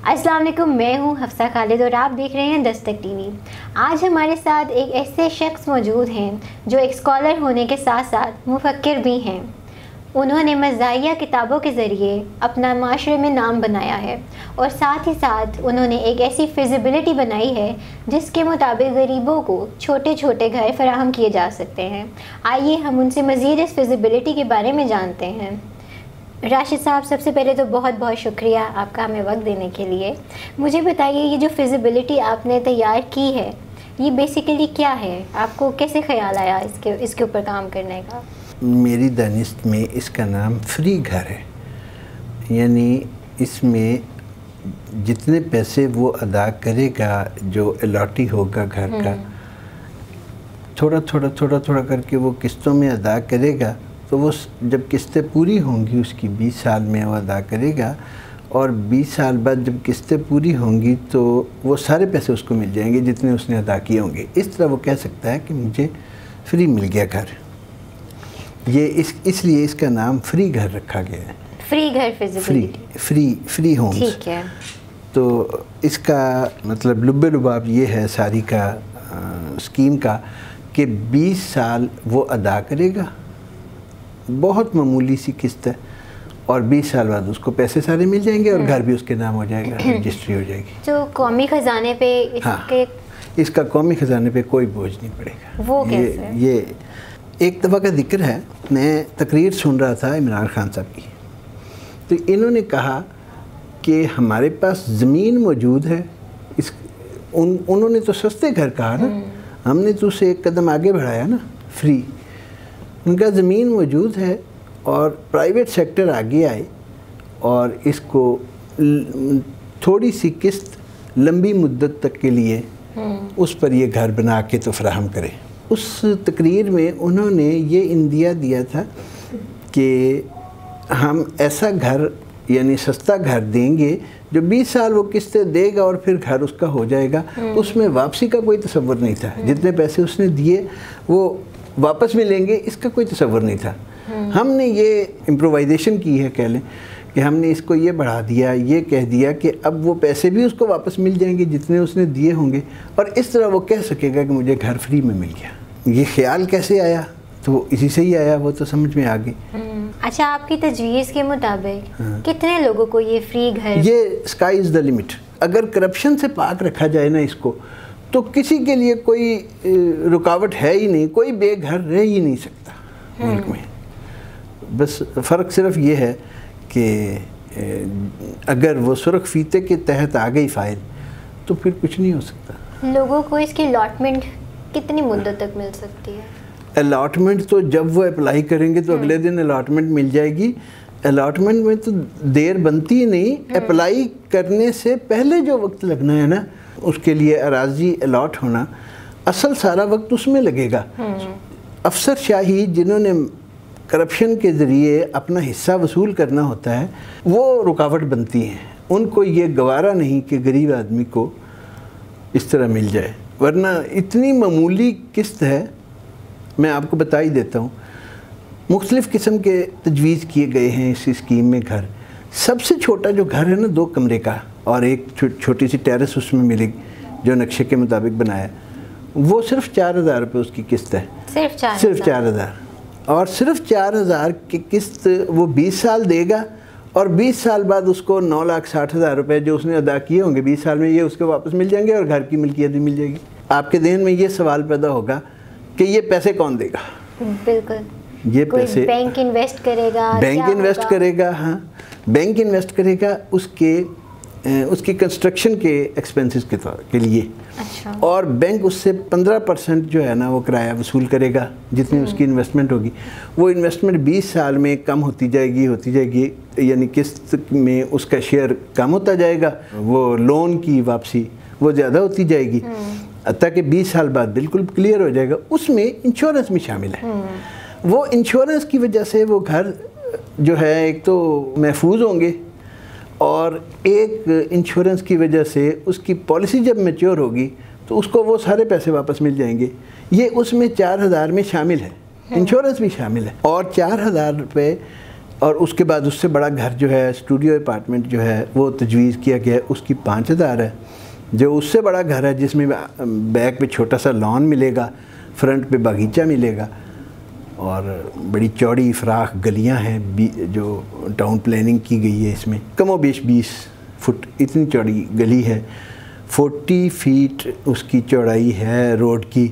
السلام علیکم، میں ہوں حفصہ خالد اور آپ دیکھ رہے ہیں دستک ٹی وی۔ آج ہمارے ساتھ ایک ایسے شخص موجود ہیں جو ایک اسکالر ہونے کے ساتھ ساتھ مفکر بھی ہیں۔ انہوں نے مزاحیہ کتابوں کے ذریعے اپنا معاشرے میں نام بنایا ہے اور ساتھ ہی ساتھ انہوں نے ایک ایسی فیزیبلٹی بنائی ہے جس کے مطابق غریبوں کو چھوٹے چھوٹے گھر فراہم کیے جا سکتے ہیں۔ آئیے ہم ان سے مزید اس فیزیبلٹی کے بارے میں جانتے ہیں۔ راشد صاحب، سب سے پہلے تو بہت بہت شکریہ آپ کا ہمیں وقت دینے کے لیے۔ مجھے بتائیے، یہ جو فیزیبلٹی آپ نے تیار کی ہے یہ بیسیکلی کیا ہے؟ آپ کو کیسے خیال آیا اس کے اوپر کام کرنے کا؟ میری دانست میں اس کا نام فری گھر ہے، یعنی اس میں جتنے پیسے وہ ادا کرے گا، جو الاٹی ہوگا گھر کا، تھوڑا تھوڑا کر کے وہ قسطوں میں ادا کرے گا، تو وہ جب قسطیں پوری ہوں گی اس کی 20 سال میں وہ ادا کرے گا، اور 20 سال بعد جب قسطیں پوری ہوں گی تو وہ سارے پیسے اس کو مل جائیں گے جتنے اس نے ادا کیے ہوں گے۔ اس طرح وہ کہہ سکتا ہے کہ مجھے فری مل گیا گھر۔ یہ اس لیے اس کا نام فری گھر رکھا گیا ہے۔ فری گھر، فیزیبلٹی، فری ہومز۔ ٹھیک ہے۔ تو اس کا مطلب لب لباب یہ ہے ساری کا اسکیم کا کہ 20 سال وہ ادا کرے گا، بہت معمولی سی قسط ہے، اور 20 سال بعد اس کو پیسے سارے مل جائیں گے اور گھر بھی اس کے نام ہو جائے گا، رجسٹری ہو جائے گی۔ تو قومی خزانے پہ اس کا قومی خزانے پہ کوئی بوجھ نہیں پڑے گا۔ وہ کیسے؟ یہ ایک دفعہ کا ذکر ہے، میں تقریر سن رہا تھا عمران خان صاحب کی، تو انہوں نے کہا کہ ہمارے پاس زمین موجود ہے، انہوں نے تو سستے گھر کہا نا، ہم نے تو اسے ایک قدم آگے بڑھایا نا، فری۔ ان کا زمین موجود ہے اور پرائیویٹ سیکٹر آگے آئے اور اس کو تھوڑی سی قسط لمبی مدت تک کے لیے اس پر یہ گھر بنا کے تو فراہم کرے۔ اس تقریر میں انہوں نے یہ اندیا دیا تھا کہ ہم ایسا گھر یعنی سستا گھر دیں گے جو 20 سال وہ قسطیں دے گا اور پھر گھر اس کا ہو جائے گا۔ اس میں واپسی کا کوئی تصور نہیں تھا، جتنے پیسے اس نے دیے وہ واپس ملیں گے، اس کا کوئی تصور نہیں تھا۔ ہم نے یہ امپرووائزیشن کی ہے، کہہ لیں کہ ہم نے اس کو یہ بڑھا دیا، یہ کہہ دیا کہ اب وہ پیسے بھی اس کو واپس مل جائیں گے جتنے اس نے دیے ہوں گے، اور اس طرح وہ کہہ سکے گا کہ مجھے گھر فری میں مل گیا۔ یہ خیال کیسے آیا؟ تو اسی سے ہی آیا، وہ تو سمجھ میں آ گئی۔ اچھا، آپ کی تجویز کے مطابق کتنے لوگوں کو یہ فری گھر؟ یہ اسکائی از دا لمٹ۔ اگر کرپشن سے پاک رکھا جائے نا اس کو، تو کسی کے لیے کوئی رکاوٹ ہے ہی نہیں، کوئی بے گھر رہ ہی نہیں سکتا ملک میں۔ بس فرق صرف یہ ہے کہ اگر وہ سرخ فیتے کے تحت آ گئی فائل تو پھر کچھ نہیں ہو سکتا۔ لوگوں کو اس کی الاٹمنٹ کتنی مدت تک مل سکتی ہے؟ الاٹمنٹ تو جب وہ اپلائی کریں گے تو اگلے دن الاٹمنٹ مل جائے گی۔ الاٹمنٹ میں تو دیر بنتی ہی نہیں، اپلائی کرنے سے پہلے جو وقت لگنا ہے نا اس کے لیے اراضی الاٹ ہونا، اصل سارا وقت اس میں لگے گا۔ افسر شاہی جنہوں نے کرپشن کے ذریعے اپنا حصہ وصول کرنا ہوتا ہے وہ رکاوٹ بنتی ہیں، ان کو یہ گوارا نہیں کہ غریب آدمی کو اس طرح مل جائے، ورنہ اتنی معمولی قسط ہے۔ میں آپ کو بتا ہی دیتا ہوں، مختلف قسم کے تجویز کیے گئے ہیں اس اسکیم میں گھر۔ سب سے چھوٹا جو گھر ہے نا 2 کمرے کا اور ایک چھوٹی سی ٹیرس اس میں ملے گی جو نقشے کے مطابق بنایا، وہ صرف 4000 روپے اس کی قسط ہے۔ صرف 4000، اور صرف 4000 کی قسط وہ 20 سال دے گا، اور 20 سال بعد اس کو 9,60,000 روپے جو اس نے ادا کیے ہوں گے 20 سال میں، یہ اس کو واپس مل جائیں گے اور گھر کی ملکیت بھی مل جائے گی۔ آپ کے ذہن میں یہ سوال پیدا ہوگا کہ یہ پیسے کون دے گا؟ بالکل، یہ پیسے بینک انویسٹ کرے گا، بینک انویسٹ کرے گا۔ ہاں، بینک انویسٹ کرے گا اس کی کنسٹرکشن کے ایکسپنسز کے لیے، اور بینک اس سے 15% جو ہے نا وہ کرایہ وصول کرے گا جتنی اس کی انویسٹمنٹ ہوگی۔ وہ انویسٹمنٹ 20 سال میں کم ہوتی جائے گی، یعنی قسط میں اس کا شیئر کم ہوتا جائے گا، وہ لون کی واپسی وہ زیادہ ہوتی جائے گی، حتیٰ کہ 20 سال بعد بالکل کلیئر ہو جائے گا۔ اس میں انشورنس بھی شامل ہے۔ وہ انشورنس کی وجہ سے وہ گھر جو ہے ایک تو محفوظ ہوں گے، اور ایک انشورنس کی وجہ سے اس کی پالیسی جب میچور ہوگی تو اس کو وہ سارے پیسے واپس مل جائیں گے۔ یہ اس میں 4000 میں شامل ہے، انشورنس بھی شامل ہے، اور 4000 روپے اور اس کے بعد اس سے بڑا گھر جو ہے اسٹوڈیو اپارٹمنٹ جو ہے وہ تجویز کیا گیا ہے، اس کی 5,000 ہے. جو اس سے بڑا گھر ہے جس میں بیک پہ چھوٹا سا لان ملے گا، فرنٹ پہ باغیچہ ملے گا اور بڑی چوڑی فراخ گلیاں ہیں جو ٹاؤن پلاننگ کی گئی ہے. اس میں کم و بیش 20 فٹ اتنی چوڑی گلی ہے، 40 فیٹ اس کی چوڑائی ہے روڈ کی،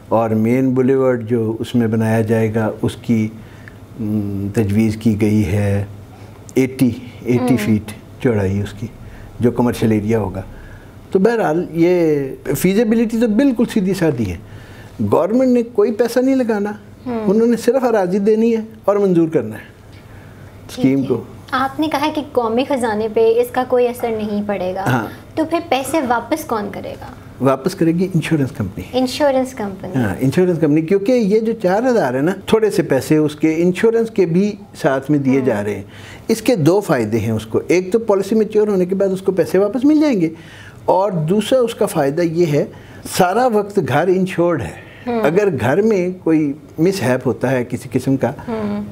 اور مین بولیورڈ جو اس میں بنایا جائے گا اس کی تجویز کی گئی ہے 80 فیٹ چوڑائی اس کی، جو کمرشل ایریا ہوگا. تو بہرحال یہ فیزیبلٹی تو بالکل سیدھی سادھی ہے. گورنمنٹ نے کوئی پیسہ نہیں لگانا، انہوں نے صرف اراضی دینی ہے اور منظور کرنا ہے اسکیم کو. آپ نے کہا کہ قومی خزانے پہ اس کا کوئی اثر نہیں پڑے گا. ہاں. تو پھر پیسے واپس کون کرے گا؟ واپس کرے گی انشورنس کمپنی. Insurance company. ہاں، انشورنس کمپنی، کیونکہ یہ جو 4,000 ہے نا، تھوڑے سے پیسے اس کے انشورنس کے بھی ساتھ میں دیے جا رہے ہیں. اس کے 2 فائدے ہیں اس کو. ایک تو پالیسی میچور ہونے کے بعد اس کو پیسے واپس مل جائیں گے، اور دوسرا اس کا فائدہ یہ ہے سارا وقت گھر انشورڈ ہے. اگر گھر میں کوئی مس ہیپ ہوتا ہے کسی قسم کا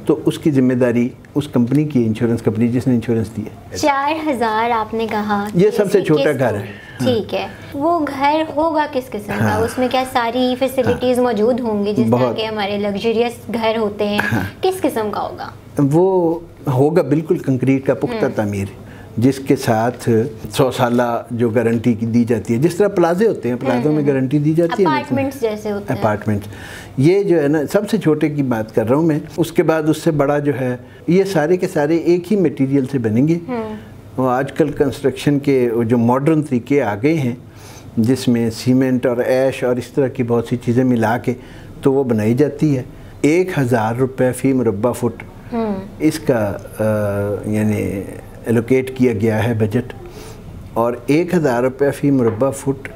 تو اس کی ذمہ داری اس کمپنی کی، انشورنس کمپنی جس نے انشورنس دی ہے. 4,000 آپ نے کہا یہ سب سے چھوٹا گھر ہے. ٹھیک ہے. وہ گھر ہوگا کس قسم کا؟ اس میں کیا ساری فیسلٹیز موجود ہوں گی جس طرح کے ہمارے لگژریس گھر ہوتے ہیں؟ کس قسم کا ہوگا؟ وہ ہوگا بالکل کنکریٹ کا پختہ تعمیر، جس کے ساتھ 100 سالہ جو گارنٹی کی دی جاتی ہے، جس طرح پلازے ہوتے ہیں، پلازوں میں گارنٹی دی جاتی ہے، اپارٹمنٹس جیسے ہوتے ہیں. اپارٹمنٹس. یہ جو ہے نا سب سے چھوٹے کی بات کر رہا ہوں میں. اس کے بعد اس سے بڑا جو ہے یہ سارے کے سارے ایک ہی میٹیریل سے بنیں گے. آج کل کنسٹرکشن کے جو ماڈرن طریقے آ گئے ہیں جس میں سیمنٹ اور ایش اور اس طرح کی بہت سی چیزیں ملا کے تو وہ بنائی جاتی ہے. 1,000 روپے فی مربع فٹ اس کا یعنی ایلوکیٹ کیا گیا ہے بجٹ، اور 1,000 روپے فی مربع فٹ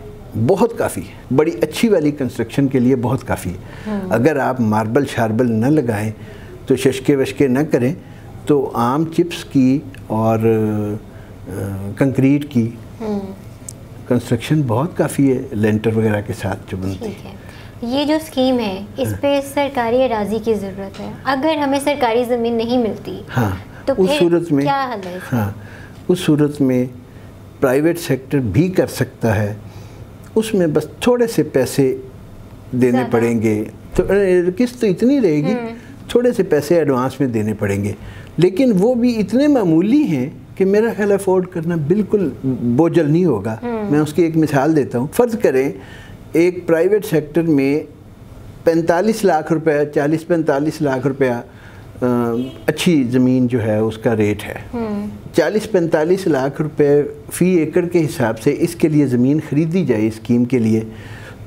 بہت کافی ہے. بڑی اچھی والی کنسٹرکشن کے لیے بہت کافی ہے. اگر آپ ماربل شاربل نہ لگائیں تو ششکے وشکے نہ کریں تو عام چپس کی اور کنکریٹ کی کنسٹرکشن بہت کافی ہے لینٹر وغیرہ کے ساتھ جو بنتی ہے. یہ جو اسکیم ہے اس پہ سرکاری اراضی کی ضرورت ہے. اگر ہمیں سرکاری زمین نہیں ملتی تو پھر کیا حل ہے؟ ہاں، اس صورت میں پرائیویٹ سیکٹر بھی کر سکتا ہے. اس میں بس تھوڑے سے پیسے دینے پڑیں گے، تو قسط تو اتنی رہے گی، تھوڑے سے پیسے ایڈوانس میں دینے پڑیں گے، لیکن وہ بھی اتنے معمولی ہیں کہ میرا خیال افورڈ کرنا بالکل بوجھل نہیں ہوگا. میں اس کی ایک مثال دیتا ہوں. فرض کریں ایک پرائیویٹ سیکٹر میں 45 لاکھ روپے، 40-45 لاکھ روپیہ اچھی زمین جو ہے اس کا ریٹ ہے. 40-45 لاکھ روپے فی ایکڑ کے حساب سے اس کے لیے زمین خریدی جائے اسکیم کے لیے،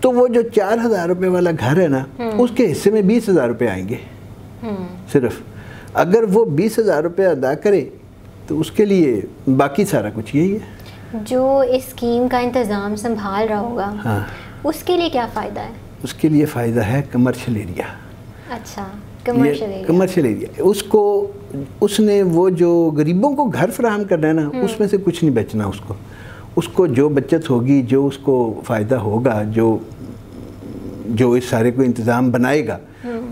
تو وہ جو 4,000 روپے والا گھر ہے نا اس کے حصے میں 20,000 روپے آئیں گے صرف. اگر وہ 20,000 روپے ادا کرے تو اس کے لیے باقی سارا کچھ یہی ہے. جو اس اسکیم کا انتظام سنبھال رہا ہوگا اس کے لیے کیا فائدہ ہے؟ اس کے لیے فائدہ ہے کمرشل ایریا. اچھا، کمرشل ایریا. اس نے وہ جو غریبوں کو گھر فراہم کرنا ہے نا اس میں سے کچھ نہیں بچنا. اس کو جو بچت ہوگی، جو اس کو فائدہ ہوگا، جو اس سارے کو انتظام بنائے گا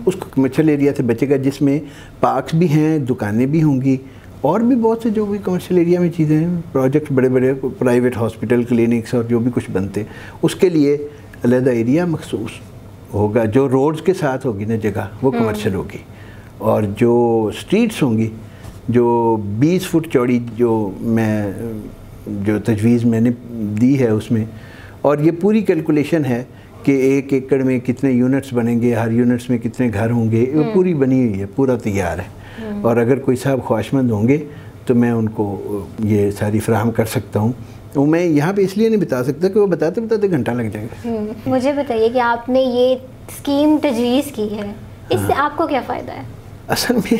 اس کو کمرشل ایریا سے بچے گا، جس میں پارکس بھی ہیں، دکانیں بھی ہوں گی، اور بھی بہت سے جو بھی کمرشل ایریا میں چیزیں ہیں، پروجیکٹ بڑے بڑے پرائیویٹ ہاسپٹل، کلینکس اور جو بھی کچھ بنتے اس کے لیے علیحدہ ایریا مخصوص ہوگا. جو روڈز کے ساتھ ہوگی نا جگہ وہ کمرشل ہوگی، اور جو سٹریٹس ہوں گی جو 20 فٹ چوڑی جو تجویز میں نے دی ہے اس میں، اور یہ پوری کیلکولیشن ہے کہ 1 ایکڑ میں کتنے یونٹس بنیں گے، ہر یونٹس میں کتنے گھر ہوں گے، وہ پوری بنی ہوئی ہے، پورا تیار ہے. اور اگر کوئی صاحب خواہشمند ہوں گے تو میں ان کو یہ ساری فراہم کر سکتا ہوں. وہ میں یہاں پہ اس لیے نہیں بتا سکتا کہ وہ بتاتے بتاتے گھنٹہ لگ جائے گا. مجھے بتائیے کہ آپ نے یہ اسکیم تجویز کی ہے، اس سے آپ کو کیا فائدہ ہے؟ اصل میں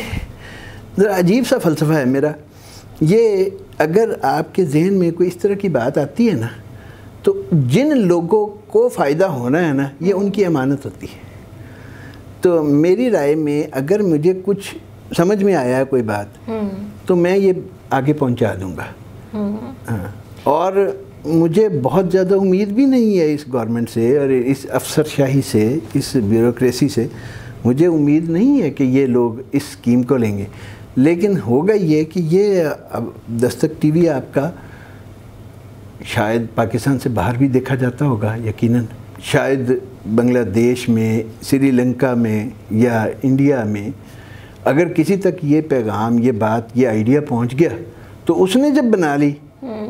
ذرا عجیب سا فلسفہ ہے میرا یہ. اگر آپ کے ذہن میں کوئی اس طرح کی بات آتی ہے نا تو جن لوگوں کو فائدہ ہونا ہے نا یہ ان کی امانت ہوتی ہے. تو میری رائے میں اگر مجھے کچھ سمجھ میں آیا ہے کوئی بات تو میں یہ آگے پہنچا دوں گا. ہاں، اور مجھے بہت زیادہ امید بھی نہیں ہے اس گورنمنٹ سے اور اس افسر شاہی سے، اس بیوروکریسی سے. مجھے امید نہیں ہے کہ یہ لوگ اس اسکیم کو لیں گے. لیکن ہوگا یہ کہ یہ اب دستک ٹی وی آپ کا شاید پاکستان سے باہر بھی دیکھا جاتا ہوگا یقیناً، شاید بنگلہ دیش میں، سری لنکا میں یا انڈیا میں اگر کسی تک یہ پیغام، یہ بات، یہ آئیڈیا پہنچ گیا تو اس نے جب بنا لی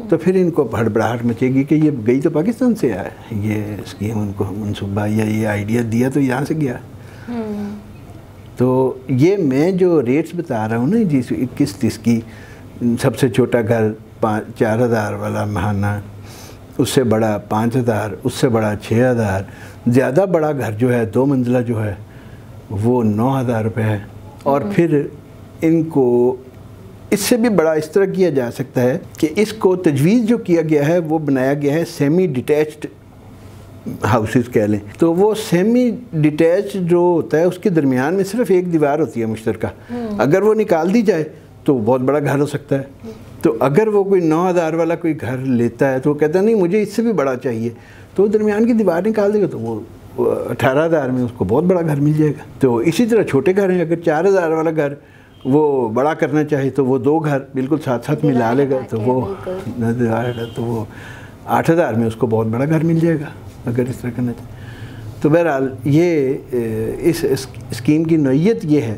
تو پھر ان کو ہڑبڑاہٹ مچے گی کہ یہ گئی تو پاکستان سے ہے، یہ اسکیم ان کو منصوبہ یا یہ آئیڈیا دیا تو یہاں سے گیا۔ تو یہ میں جو ریٹس بتا رہا ہوں نا، جس 21-30 کی، سب سے چھوٹا گھر 4,000 والا ماہانہ، اس سے بڑا 5,000، اس سے بڑا 6,000، زیادہ بڑا گھر جو ہے 2 منزلہ جو ہے وہ 9,000 روپے ہے۔ اور پھر ان کو اس سے بھی بڑا اس طرح کیا جا سکتا ہے کہ اس کو تجویز جو کیا گیا ہے وہ بنایا گیا ہے سیمی ڈیٹیچڈ ہاؤسز کہہ لیں، تو وہ سیمی ڈیٹیچڈ جو ہوتا ہے اس کے درمیان میں صرف ایک دیوار ہوتی ہے مشترکہ، اگر وہ نکال دی جائے تو بہت بڑا گھر ہو سکتا ہے۔ تو اگر وہ کوئی 9,000 والا کوئی گھر لیتا ہے تو وہ کہتا ہے نہیں مجھے اس سے بھی بڑا چاہیے، تو وہ درمیان کی دیوار نکال دے گا تو وہ 18,000 میں اس کو بہت بڑا گھر مل جائے گا۔ تو اسی طرح چھوٹے گھر ہیں، اگر 4,000 والا گھر وہ بڑا کرنا چاہے تو وہ 2 گھر بالکل ساتھ ساتھ ملا لے گا تو وہ 8,000 میں اس کو بہت بڑا گھر مل جائے گا اگر اس طرح کرنا چاہے۔ تو بہرحال یہ اس اسکیم کی نوعیت یہ ہے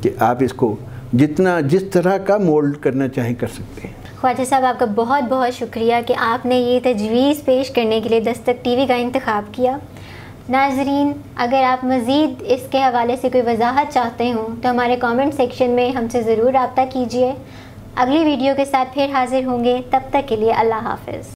کہ آپ اس کو جس طرح کا مولڈ کرنا چاہیں کر سکتے ہیں۔ خواجہ صاحب آپ کا بہت بہت شکریہ کہ آپ نے یہ تجویز پیش کرنے کے لیے دستک ٹی وی کا انتخاب کیا۔ ناظرین، اگر آپ مزید اس کے حوالے سے کوئی وضاحت چاہتے ہوں تو ہمارے کامنٹ سیکشن میں ہم سے ضرور رابطہ کیجیے۔ اگلی ویڈیو کے ساتھ پھر حاضر ہوں گے، تب تک کے لیے اللہ حافظ۔